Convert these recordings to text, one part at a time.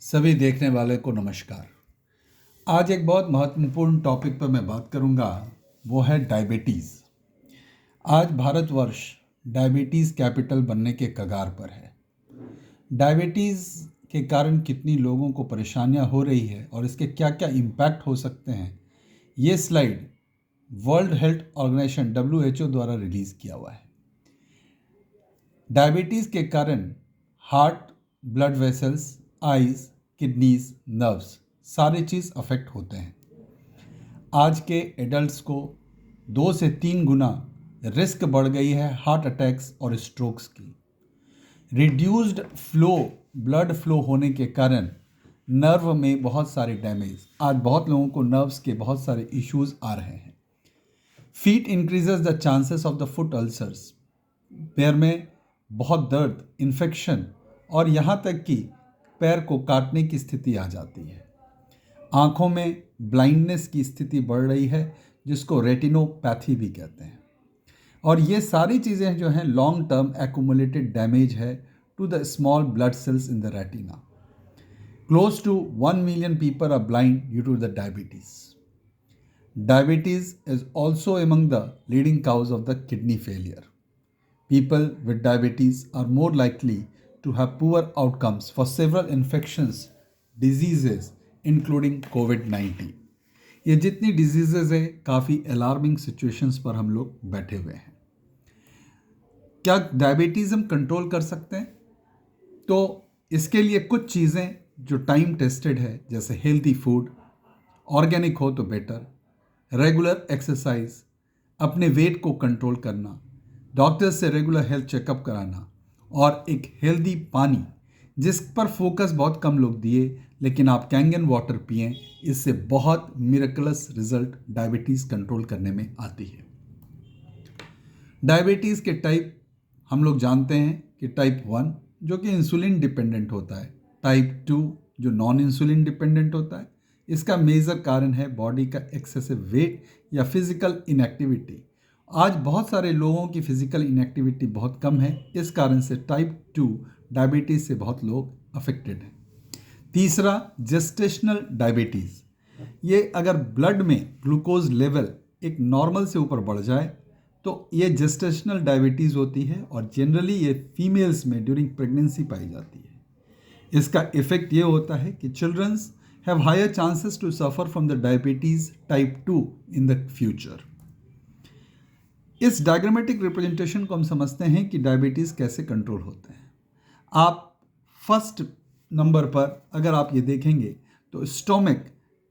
सभी देखने वाले को नमस्कार। आज एक बहुत महत्वपूर्ण टॉपिक पर मैं बात करूंगा, वो है डायबिटीज़। आज भारतवर्ष डायबिटीज़ कैपिटल बनने के कगार पर है। डायबिटीज़ के कारण कितनी लोगों को परेशानियां हो रही है और इसके क्या क्या इम्पैक्ट हो सकते हैं, ये slide world health organization WHO द्वारा रिलीज़ किया हुआ है। डायबिटीज़ के कारण heart, blood vessels, eyes, kidneys, nerves सारे चीज़ अफेक्ट होते हैं। आज के एडल्ट्स को 2 से 3 गुना रिस्क बढ़ गई है हार्ट अटैक्स और स्ट्रोक्स की। रिड्यूस्ड ब्लड फ्लो होने के कारण नर्व में बहुत सारे डैमेज, आज बहुत लोगों को नर्व्स के बहुत सारे इश्यूज आ रहे हैं। Feet increases the chances of the foot ulcers, पैर में बहुत दर्द, इन्फेक्शन और यहाँ तक कि पैर को काटने की स्थिति आ जाती है। आंखों में ब्लाइंडनेस की स्थिति बढ़ रही है, जिसको रेटिनोपैथी भी कहते हैं। और ये सारी चीज़ें जो हैं लॉन्ग टर्म एक्यूमुलेटेड डैमेज है to the small blood cells in the retina. Close to 1 million people are blind due to the diabetes. Diabetes is also among the leading cause of the kidney failure. People with diabetes are more likely to have poor outcomes for several infections, diseases, including COVID-19. ये जितनी diseases है, काफ़ी alarming situations पर हम लोग बैठे हुए हैं। क्या डायबिटीज़ हम कंट्रोल कर सकते हैं? तो इसके लिए कुछ चीज़ें जो टाइम टेस्टेड है, जैसे हेल्दी फूड, ऑर्गेनिक हो तो बेटर, रेगुलर एक्सरसाइज, अपने वेट को कंट्रोल करना, डॉक्टर से रेगुलर हेल्थ चेकअप कराना और एक हेल्दी पानी, जिस पर फोकस बहुत कम लोग दिए, लेकिन आप कैंगन वाटर पिएं, इससे बहुत मिरेकलस रिजल्ट डायबिटीज़ कंट्रोल करने में आती है। डायबिटीज़ के टाइप हम लोग जानते हैं कि टाइप 1 जो कि इंसुलिन डिपेंडेंट होता है, टाइप 2 जो नॉन इंसुलिन डिपेंडेंट होता है। इसका मेजर कारण है बॉडी का एक्सेसिव वेट या फिजिकल इनएक्टिविटी। आज बहुत सारे लोगों की फिजिकल इनएक्टिविटी बहुत कम है, इस कारण से टाइप 2 डायबिटीज़ से बहुत लोग अफेक्टेड हैं। तीसरा, जेस्टेशनल डायबिटीज़। ये अगर ब्लड में ग्लूकोज लेवल एक नॉर्मल से ऊपर बढ़ जाए तो ये जेस्टेशनल डायबिटीज़ होती है और जनरली ये फीमेल्स में ड्यूरिंग प्रेगनेंसी पाई जाती है। इसका इफेक्ट ये होता है कि childrens have higher chances to suffer from the diabetes type 2 in the future. इस डायग्रामेटिक रिप्रेजेंटेशन को हम समझते हैं कि डायबिटीज़ कैसे कंट्रोल होते हैं। आप फर्स्ट नंबर पर अगर आप ये देखेंगे तो stomach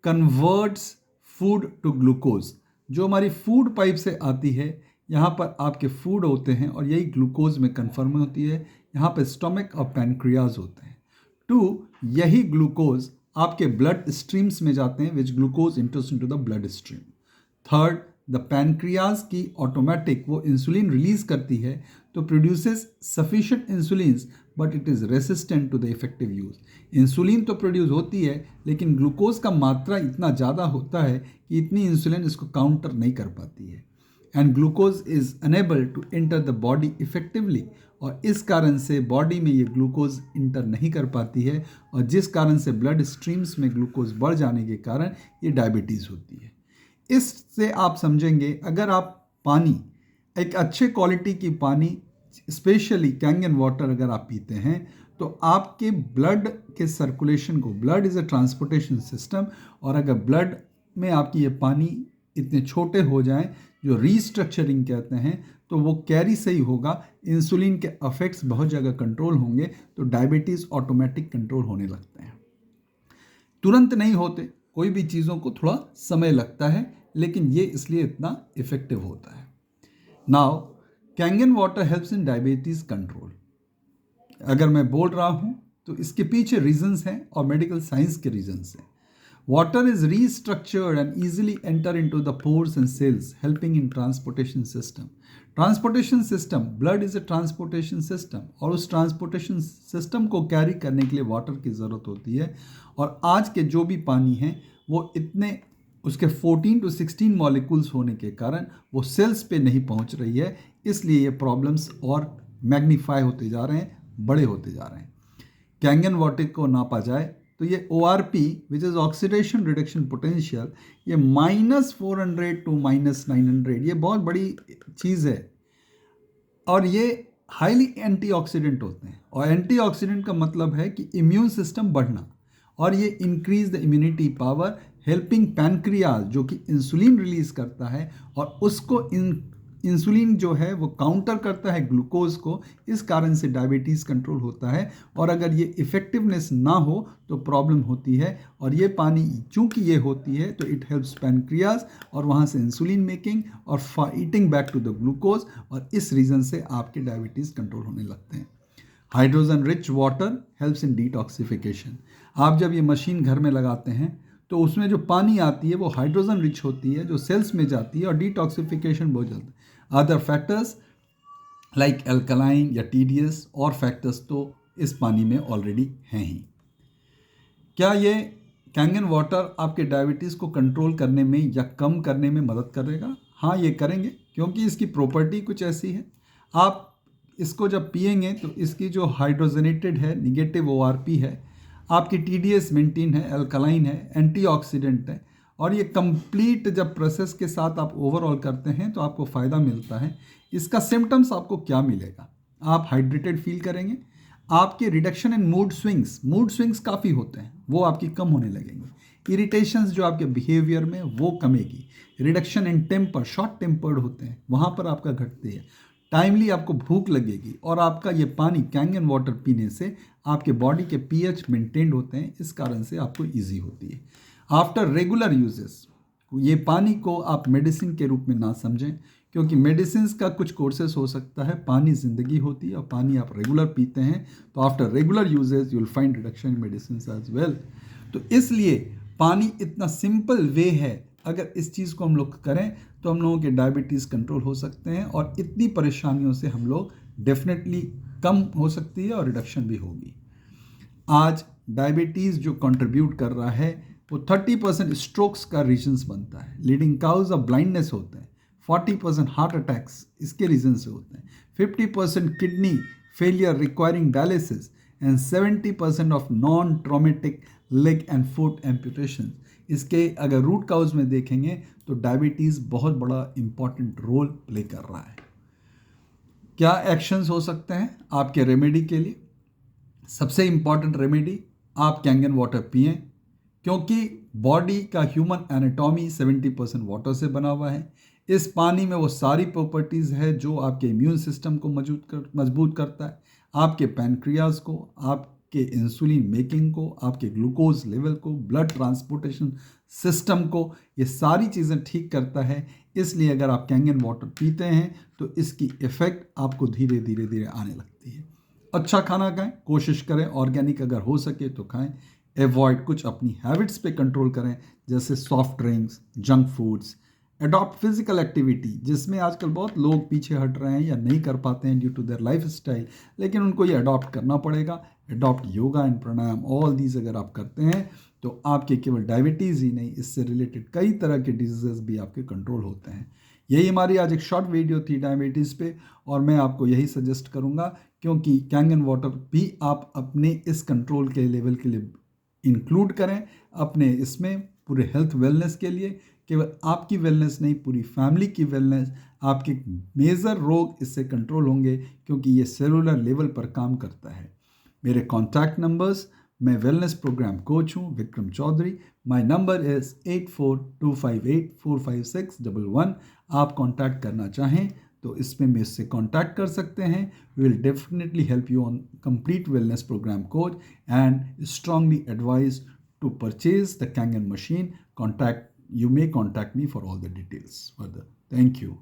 converts food to glucose. जो हमारी फूड पाइप से आती है, यहाँ पर आपके फूड होते हैं और यही ग्लूकोज में कन्फर्म होती है। यहाँ पर स्टोमक और पैनक्रियाज होते हैं। 2, यही ग्लूकोज आपके ब्लड स्ट्रीम्स में जाते हैं, which glucose enters into the blood stream. 3rd, the pancreas की ऑटोमेटिक वो इंसुलिन रिलीज करती है, तो produces sufficient insulin but it is resistant to the effective use. Insulin तो प्रोड्यूस होती है, लेकिन ग्लूकोज का मात्रा इतना ज़्यादा होता है कि इतनी इंसुलिन इसको काउंटर नहीं कर पाती है, and glucose is unable to enter the body effectively. और इस कारण से बॉडी में ये ग्लूकोज इंटर नहीं कर पाती है, और जिस कारण से ब्लड स्ट्रीम्स में ग्लूकोज बढ़ जाने के कारण ये डायबिटीज़ होती है। इससे आप समझेंगे, अगर आप पानी, एक अच्छे क्वालिटी की पानी, स्पेशली कैंगन वाटर अगर आप पीते हैं, तो आपके ब्लड के सर्कुलेशन को, blood is a transportation system, और अगर ब्लड में आपकी ये पानी इतने छोटे हो जाएं, जो रीस्ट्रक्चरिंग कहते हैं, तो वो कैरी सही होगा, इंसुलिन के अफेक्ट्स बहुत जगह कंट्रोल होंगे, तो डायबिटीज़ ऑटोमेटिक कंट्रोल होने लगते हैं। तुरंत नहीं होते, कोई भी चीज़ों को थोड़ा समय लगता है, लेकिन ये इसलिए इतना इफेक्टिव होता है। Now Kangen water helps in diabetes control. अगर मैं बोल रहा हूँ तो इसके पीछे रीजंस हैं और मेडिकल साइंस के रीजंस हैं। Water is restructured and easily enter into the pores and cells, helping in transportation system. Transportation system, blood is a transportation system, और उस ट्रांसपोर्टेशन सिस्टम को कैरी करने के लिए वाटर की ज़रूरत होती है। और आज के जो भी पानी हैं वो इतने, उसके 14 to 16 मॉलिक्यूल्स होने के कारण वो सेल्स पे नहीं पहुंच रही है, इसलिए ये प्रॉब्लम्स और मैग्नीफाई होते जा रहे हैं, बड़े होते जा रहे हैं। कैंगन वाटर को नापा जाए तो ये ORP which is oxidation reduction potential, ये -400 टू -900, ये बहुत बड़ी चीज़ है। और ये हाईली एंटीऑक्सीडेंट होते हैं, और एंटीऑक्सीडेंट का मतलब है कि इम्यून सिस्टम बढ़ना, और ये increase the immunity power, helping pancreas जो कि इंसुलिन रिलीज करता है, और उसको इंसुलिन जो है वो काउंटर करता है ग्लूकोज को, इस कारण से डायबिटीज़ कंट्रोल होता है। और अगर ये इफ़ेक्टिवनेस ना हो तो प्रॉब्लम होती है, और ये पानी चूंकि ये होती है तो इट हेल्प्स पैनक्रियाज और वहाँ से इंसुलिन मेकिंग और fighting back to the glucose, और इस रीज़न से आपके डायबिटीज़ कंट्रोल होने लगते हैं। Hydrogen rich water helps in detoxification. आप जब ये मशीन घर में लगाते हैं तो उसमें जो पानी आती है वो हाइड्रोजन रिच होती है, जो सेल्स में जाती है, और डिटॉक्सिफिकेशन बहुत जल्द। अदर फैक्टर्स लाइक एल्कलाइन या TDS और फैक्टर्स तो इस पानी में ऑलरेडी हैं ही। क्या ये कैंगन वाटर आपके डायबिटीज़ को कंट्रोल करने में या कम करने में मदद करेगा? हाँ, ये करेंगे, क्योंकि इसकी प्रॉपर्टी कुछ ऐसी है। आप इसको जब पिएंगे तो इसकी जो हाइड्रोजनेटेड है, निगेटिव ORP है, आपकी TDS मेंटेन है, अल्कलाइन है, एंटीऑक्सीडेंट है, और ये कंप्लीट जब प्रोसेस के साथ आप ओवरऑल करते हैं तो आपको फ़ायदा मिलता है। इसका सिम्टम्स आपको क्या मिलेगा? आप हाइड्रेटेड फील करेंगे, आपके रिडक्शन इन मूड स्विंग्स काफ़ी होते हैं, वो आपकी कम होने लगेंगे। इरिटेशंस जो आपके बिहेवियर में वो कमेगी। Reduction in temper, short tempered होते हैं, वहाँ पर आपका घटती है। टाइमली आपको भूख लगेगी, और आपका ये पानी कैंगन वाटर पीने से आपके बॉडी के pH मेंटेन्ड होते हैं, इस कारण से आपको ईजी होती है। आफ्टर रेगुलर यूजेस ये पानी को आप मेडिसिन के रूप में ना समझें, क्योंकि मेडिसिन का कुछ कोर्सेस हो सकता है, पानी ज़िंदगी होती है, और पानी आप रेगुलर पीते हैं तो after regular uses you will find reduction in medicine as well. तो इसलिए पानी इतना सिंपल वे है, अगर इस चीज़ को हम लोग करें तो हम लोगों के डायबिटीज़ कंट्रोल हो सकते हैं, और इतनी परेशानियों से हम लोग डेफिनेटली कम हो सकती है और रिडक्शन भी होगी। आज डायबिटीज़ जो कंट्रीब्यूट कर रहा है वो 30% स्ट्रोक्स का रीजन्स बनता है, लीडिंग काउज ऑफ ब्लाइंडनेस होते हैं, 40% हार्ट अटैक्स इसके रीजन से होते हैं, 50% kidney failure requiring dialysis, and 70% of non traumatic leg and foot amputation. इसके अगर रूट काउज में देखेंगे तो डायबिटीज़ बहुत बड़ा इंपॉर्टेंट रोल प्ले कर रहा है। क्या एक्शंस हो सकते हैं आपके रेमेडी के लिए? सबसे इंपॉर्टेंट रेमेडी, आप कैंगन वाटर पिएं, क्योंकि बॉडी का ह्यूमन एनाटॉमी 70% वाटर से बना हुआ है। इस पानी में वो सारी प्रॉपर्टीज़ है जो आपके इम्यून सिस्टम को मजबूत करता है, आपके पैनक्रियाज को, आपके इंसुलिन मेकिंग को, आपके ग्लूकोज लेवल को, ब्लड ट्रांसपोर्टेशन सिस्टम को, ये सारी चीज़ें ठीक करता है। इसलिए अगर आप कैंगन वाटर पीते हैं तो इसकी इफ़ेक्ट आपको धीरे धीरे आने लगती है। अच्छा खाना खाएं, कोशिश करें ऑर्गेनिक अगर हो सके तो खाएं। एवॉइड कुछ अपनी हैबिट्स पे कंट्रोल करें, जैसे soft drinks, junk foods. Adopt physical activity, जिसमें आजकल बहुत लोग पीछे हट रहे हैं या नहीं कर पाते हैं due to their life style, लेकिन उनको ये अडॉप्ट करना पड़ेगा। Adopt yoga and pranayama, all these अगर आप करते हैं तो आपके केवल डायबिटीज़ ही नहीं, इससे रिलेटेड कई तरह के डिजीज़ भी आपके कंट्रोल होते हैं। यही हमारी आज एक शॉर्ट वीडियो थी डायबिटीज़ पे, और मैं आपको यही सजेस्ट करूँगा, क्योंकि कैंगन वाटर भी आप अपने इस कंट्रोल के लेवल के लिए इंक्लूड करें अपने इसमें पूरे हेल्थ वेलनेस के लिए। केवल आपकी वेलनेस नहीं, पूरी फैमिली की वेलनेस, आपके मेजर रोग इससे कंट्रोल होंगे, क्योंकि ये सेलुलर लेवल पर काम करता है। मेरे कॉन्टैक्ट नंबर्स, मैं वेलनेस प्रोग्राम कोच हूँ Vikram Chaudhary. My number is 8425845611। आप कॉन्टैक्ट करना चाहें तो इसमें मुझसे कॉन्टैक्ट कर सकते हैं। We will definitely help you on complete wellness program coach and strongly advise to purchase the Kangen machine. You may contact me for all the details further. Thank you.